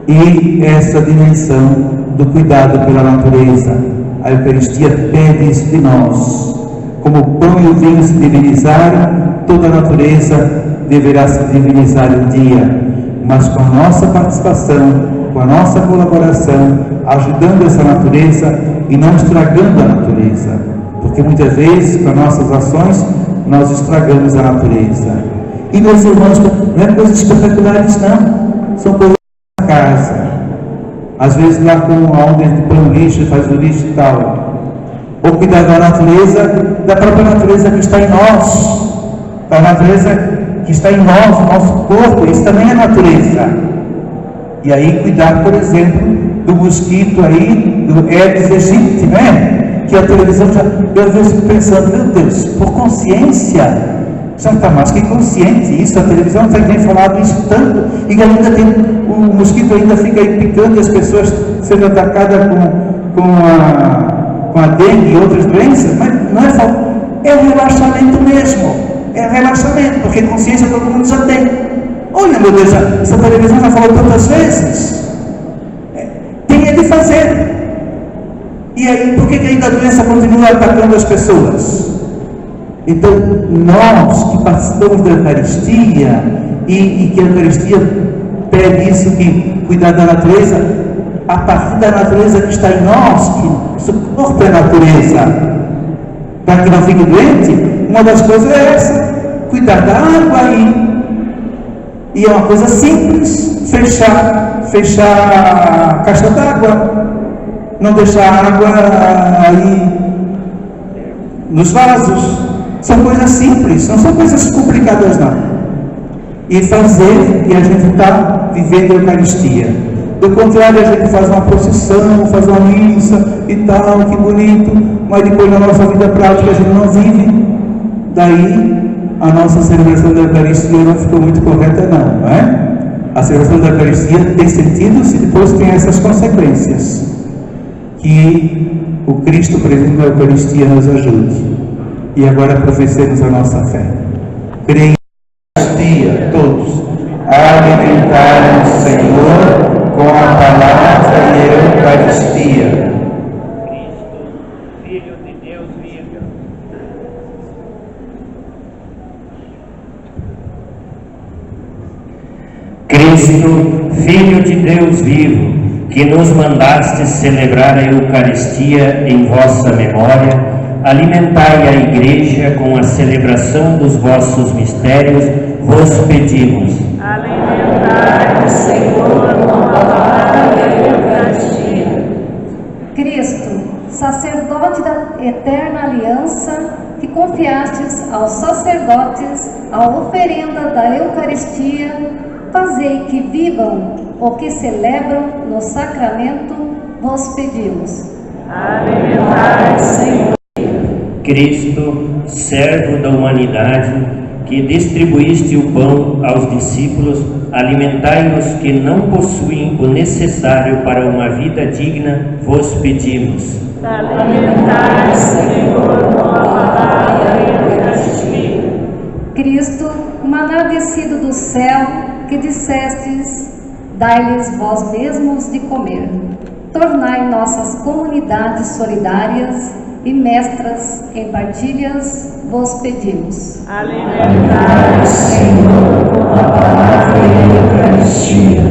Speaker 1: E essa dimensão do cuidado pela natureza, a Eucaristia pede isso de nós. Como o pão e o vinho se divinizaram, toda a natureza deverá se divinizar um dia, mas com a nossa participação, com a nossa colaboração, ajudando essa natureza e não estragando a natureza, porque muitas vezes com as nossas ações nós estragamos a natureza. E meus irmãos, não é coisas espetaculares não, são coisas da casa, às vezes lá com onde a gente põe o lixo, faz o lixo e tal, ou cuidar da natureza, da própria natureza que está em nós, da natureza que está em nós, no nosso corpo, isso também é natureza. E aí cuidar, por exemplo, do mosquito aí, do Aedes aegypti, né? Que a televisão já, eu às vezes fico pensando, meu Deus, por consciência, já está mais que consciente isso, a televisão tem falado isso tanto, e ainda tem, o mosquito ainda fica aí picando e as pessoas sendo atacadas com a dengue e outras doenças, mas não é só, é relaxamento mesmo, é relaxamento, porque consciência todo mundo já tem. Olha, meu Deus, essa televisão já falou tantas vezes, tem de fazer. E aí, por que ainda a doença continua atacando as pessoas? Então, nós que participamos da Eucaristia, e que a Eucaristia pede isso, que cuidar da natureza, a partir da natureza que está em nós, que nosso corpo é natureza, para que não fique doente, uma das coisas é essa, cuidar da água aí. E é uma coisa simples, fechar a caixa d'água, não deixar a água aí nos vasos. São coisas simples, não são coisas complicadas não. E fazer, e a gente está vivendo a Eucaristia. Do contrário, a gente faz uma procissão, faz uma missa e tal, que bonito, mas depois na nossa vida prática a gente não vive. Daí a nossa celebração da Eucaristia não ficou muito correta não é? A celebração da Eucaristia tem sentido se depois tem essas consequências. Que o Cristo presente na Eucaristia nos ajude. E agora professemos a nossa fé. Creio na Eucaristia, todos, alimentar o Senhor com a palavra e a Eucaristia.
Speaker 2: Cristo, Filho de Deus vivo.
Speaker 6: Cristo, Filho de Deus vivo, que nos mandastes celebrar a Eucaristia em vossa memória, alimentai a Igreja com a celebração dos vossos mistérios, vos pedimos.
Speaker 2: Alimentai o Senhor com a palavra e a Eucaristia.
Speaker 7: Cristo, sacerdote da eterna aliança, que confiastes aos sacerdotes a oferenda da Eucaristia, fazei que vivam o que celebram no sacramento, vos pedimos.
Speaker 2: Alimentai o Senhor.
Speaker 6: Cristo, servo da humanidade, que distribuíste o pão aos discípulos, alimentai os que não possuem o necessário para uma vida digna, vos pedimos.
Speaker 2: Alimentai o Senhor com a palavra e a Eucaristia.
Speaker 7: Cristo, maná descido do céu, que dissestes, dai-lhes vós mesmos de comer. Tornai nossas comunidades solidárias e mestras em partilhas, vos pedimos.
Speaker 2: Alimentai o Senhor com a palavra e a Eucaristia.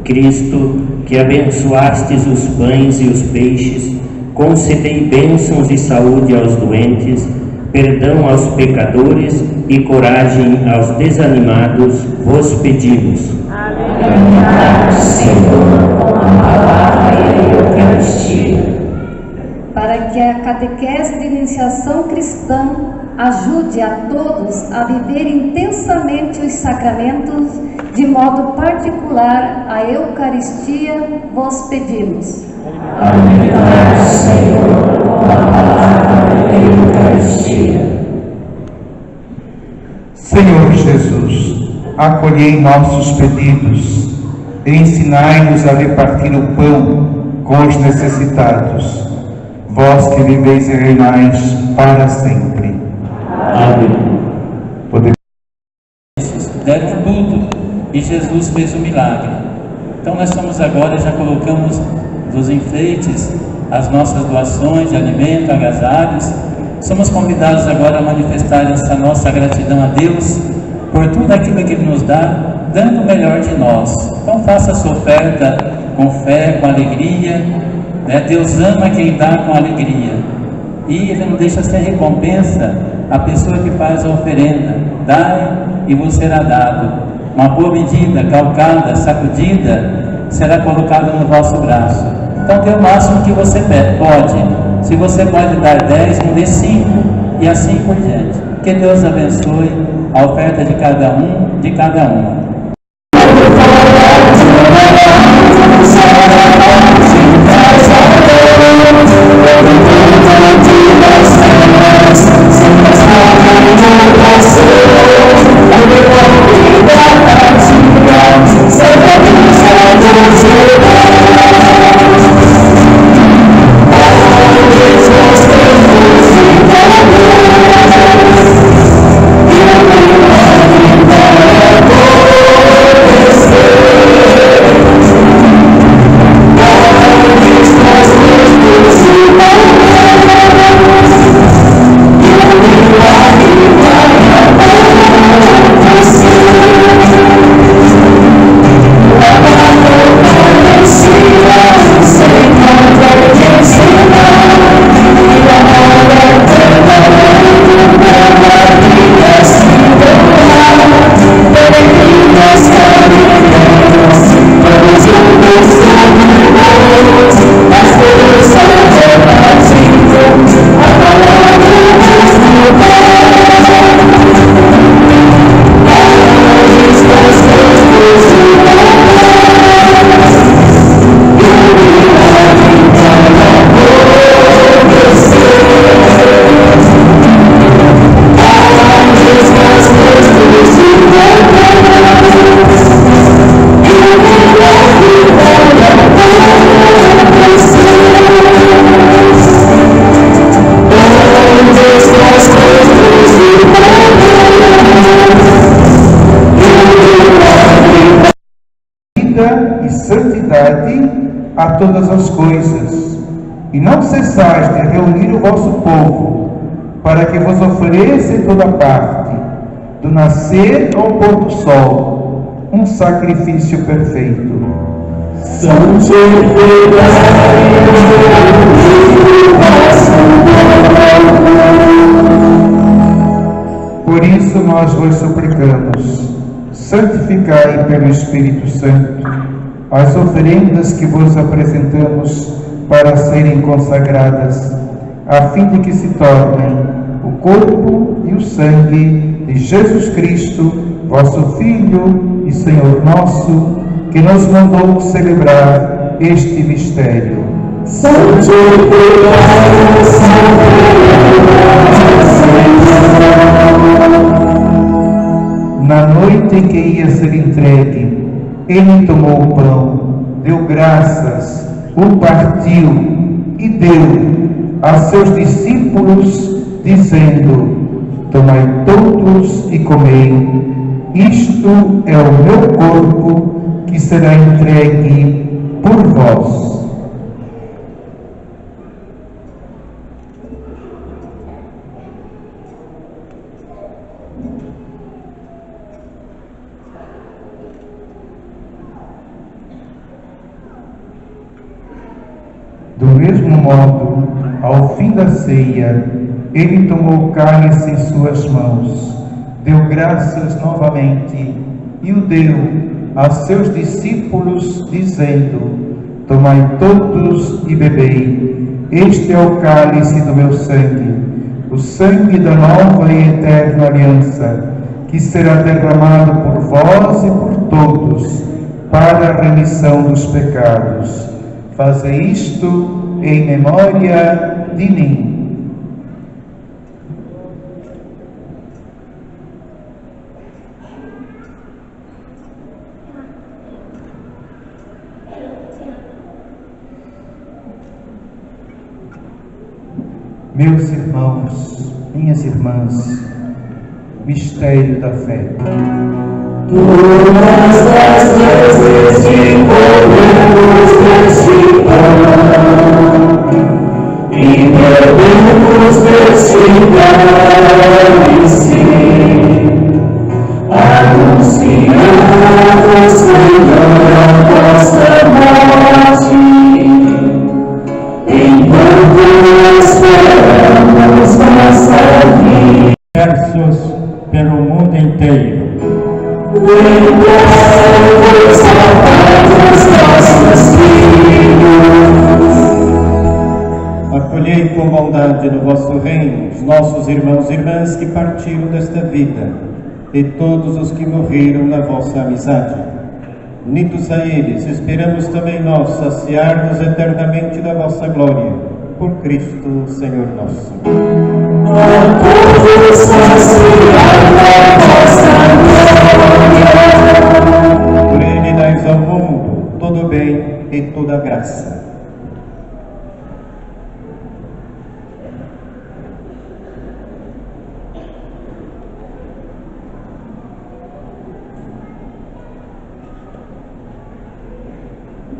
Speaker 6: Cristo, que abençoastes os pães e os peixes, concedei bênçãos e saúde aos doentes, perdão aos pecadores e coragem aos desanimados, vos pedimos.
Speaker 2: Alimentai o Senhor com a palavra e a Eucaristia.
Speaker 7: Para que a catequese de iniciação cristã ajude a todos a viver intensamente os sacramentos, de modo particular a Eucaristia, vos pedimos.
Speaker 2: Alimentai o Senhor com a palavra e a Eucaristia.
Speaker 1: Senhor Jesus, acolhei nossos pedidos e ensinai-nos a repartir o pão com os necessitados. Vós que viveis e reinais para sempre.
Speaker 6: Amém.
Speaker 8: Deram tudo e Jesus fez o milagre. Então nós estamos agora, já colocamos dos enfeites as nossas doações de alimento, agasalhos. somos convidados agora a manifestar essa nossa gratidão a Deus por tudo aquilo que Ele nos dá, dando o melhor de nós. Então faça a sua oferta com fé, com alegria, né? Deus ama quem dá com alegria, e Ele não deixa sem recompensa a pessoa que faz a oferenda. Dai e vos será dado. Uma boa medida, calcada, sacudida, será colocada no vosso braço. Então dê o máximo que você pode. Se você pode dar 10, não dê 5, e assim por diante. Que Deus abençoe a oferta de cada um, de cada uma.
Speaker 1: E santidade a todas as coisas, e não cessais de reunir o vosso povo, para que vos ofereça em toda parte, do nascer ao pôr do sol, um sacrifício perfeito. Por isso nós vos suplicamos, santificai pelo Espírito Santo as oferendas que vos apresentamos para serem consagradas, a fim de que se tornem o corpo e o sangue de Jesus Cristo, vosso Filho e Senhor nosso, que nos mandou celebrar este mistério. Na noite em que ia ser entregue, ele tomou o pão, deu graças, o partiu e deu a seus discípulos, dizendo: tomai todos e comei, isto é o meu corpo que será entregue por vós. Do mesmo modo, ao fim da ceia, ele tomou o cálice em suas mãos, deu graças novamente e o deu a seus discípulos, dizendo: tomai todos e bebei, este é o cálice do meu sangue, o sangue da nova e eterna aliança, que será derramado por vós e por todos, para a remissão dos pecados. Fazei isto em memória de mim. Meus irmãos, minhas irmãs, mistério da fé.
Speaker 2: Todas as vezes que comemos deste pão e bebemos deste
Speaker 1: irmãos e irmãs que partiram desta vida e todos os que morreram na vossa amizade. Unidos a eles, esperamos também nós saciar-nos eternamente da vossa glória. Por Cristo, Senhor nosso. Por Ele dais ao mundo todo o bem e toda a graça.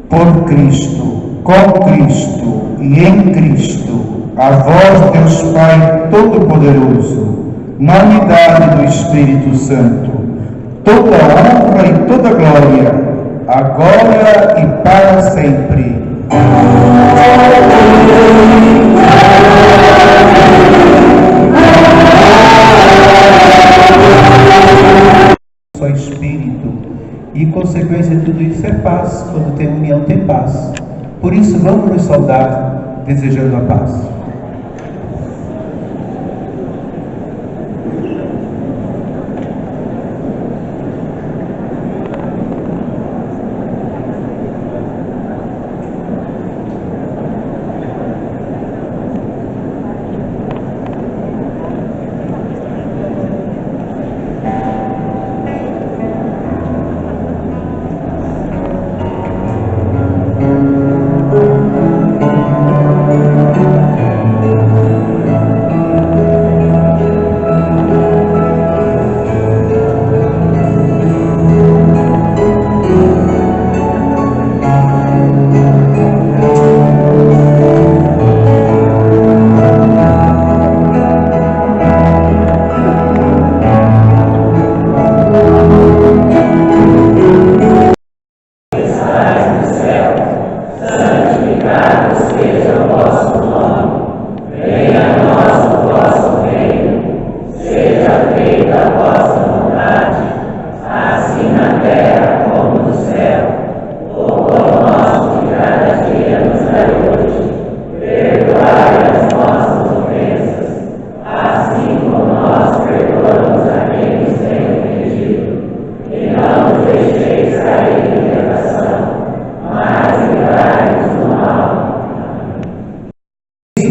Speaker 9: Por Cristo, com Cristo e em Cristo, a vós, Deus Pai Todo-Poderoso, na unidade do Espírito Santo, toda honra e toda glória, agora e para sempre.
Speaker 1: Só Espírito. E consequência de tudo isso é paz. Quando tem união, tem paz. Por isso, vamos nos saudar desejando a paz.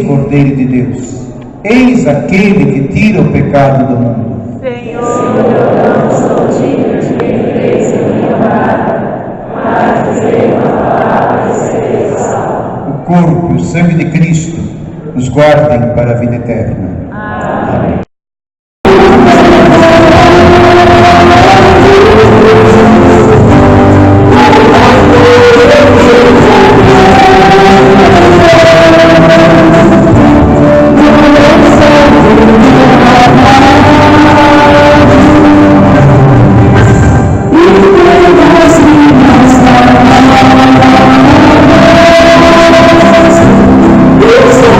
Speaker 1: Cordeiro de Deus, eis aquele que tira o pecado do mundo.
Speaker 2: Senhor, eu não sou digno de que entreis em minha morada, mas dizei uma palavra e serei salvo.
Speaker 9: O corpo e o sangue de Cristo nos guardem para a vida eterna.
Speaker 2: Amém.
Speaker 10: Eu sou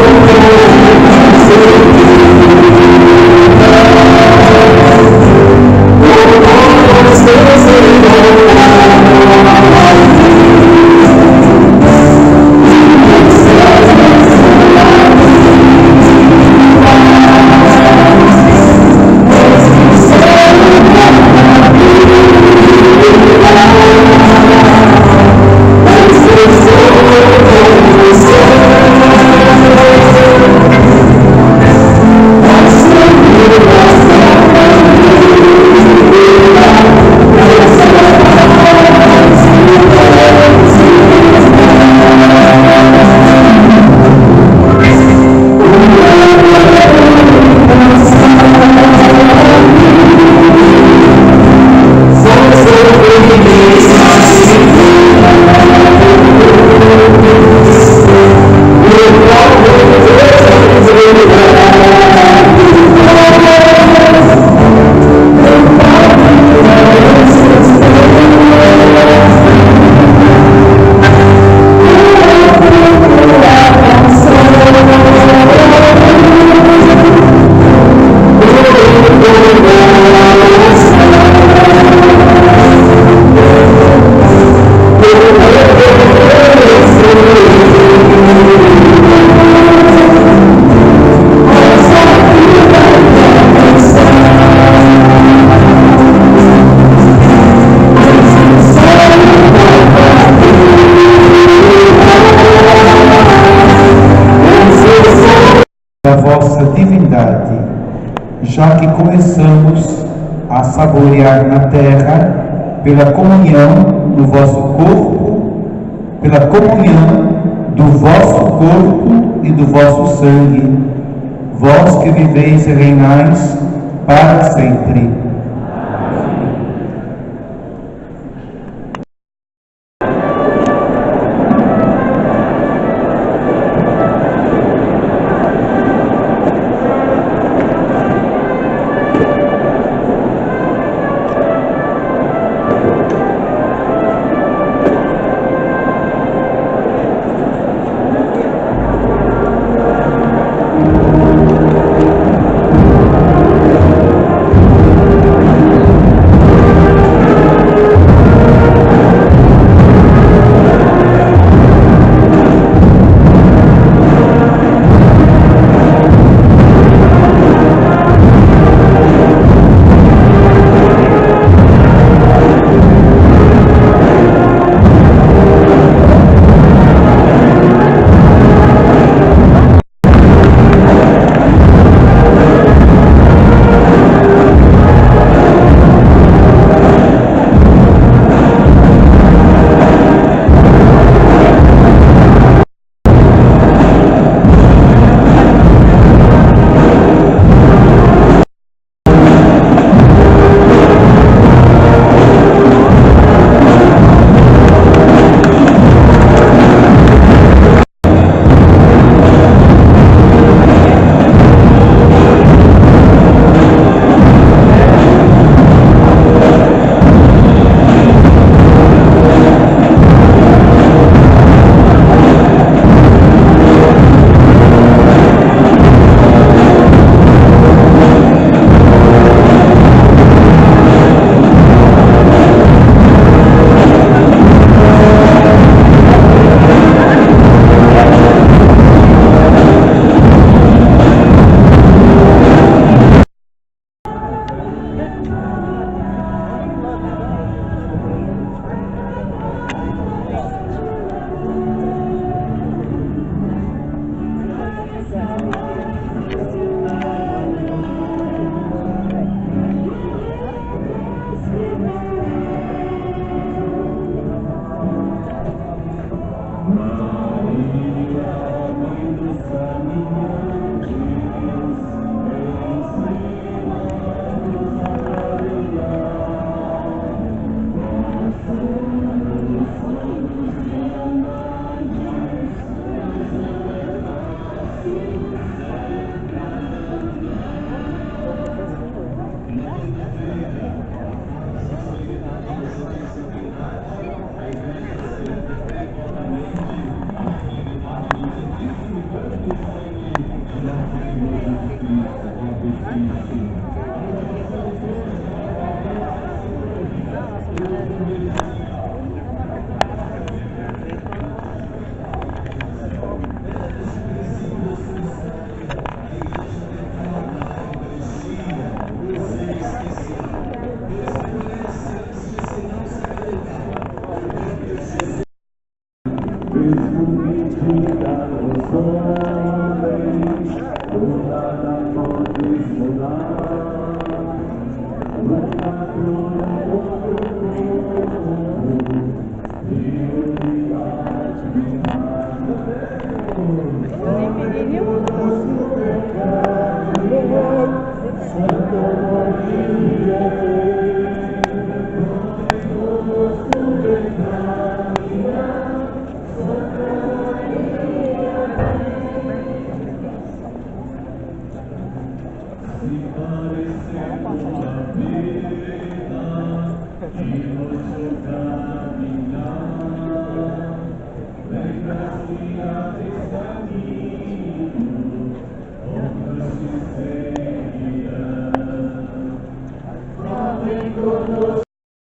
Speaker 9: já que começamos a saborear na terra pela comunhão do vosso corpo, pela comunhão do vosso corpo e do vosso sangue, vós que viveis e reinais para sempre.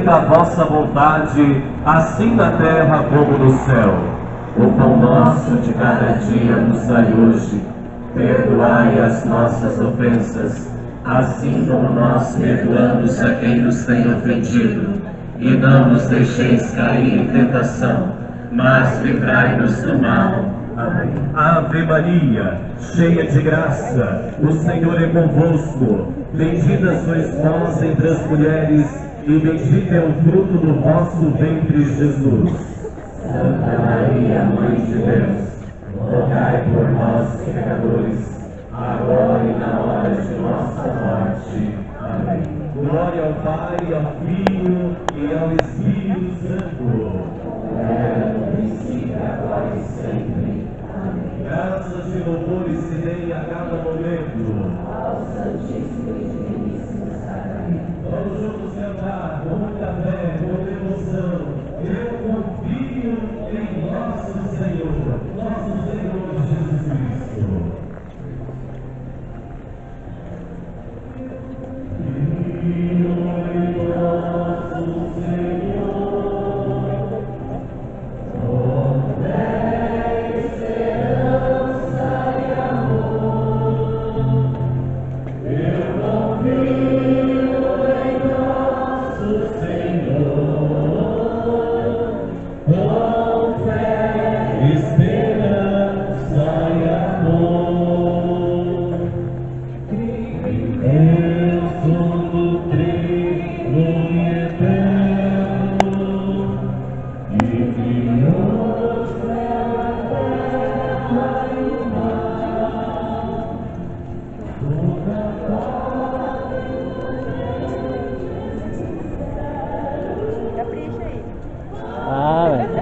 Speaker 5: A vossa vontade, assim na terra como no céu. O pão nosso de cada dia nos dai hoje. Perdoai as nossas ofensas, assim como nós perdoamos a quem nos tem ofendido. E não nos deixeis cair em tentação, mas livrai-nos do mal. Amém. Ave Maria, cheia de graça, o Senhor é convosco. Bendita sois vós entre as mulheres, e bendito é o fruto do vosso ventre, Jesus. Santa Maria, Mãe de Deus, rogai por nós, pecadores, agora e na hora de nossa morte. Amém. Glória ao Pai, ao Filho e ao Espírito Santo. Era no princípio, agora e sempre. Amém. Graças e louvores se deem a cada momento ao Santíssimo e Diviníssimo Sacramento. Vamos juntos cantar com muita fé, com devoção. Eu confio em nosso Senhor Jesus Cristo.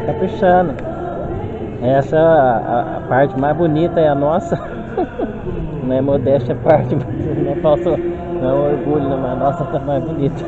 Speaker 10: Caprichando. Essa a parte mais bonita é a nossa. Não é modéstia a parte, não é falso, não é orgulho, não, mas a nossa tá mais bonita.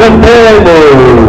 Speaker 5: cantemos.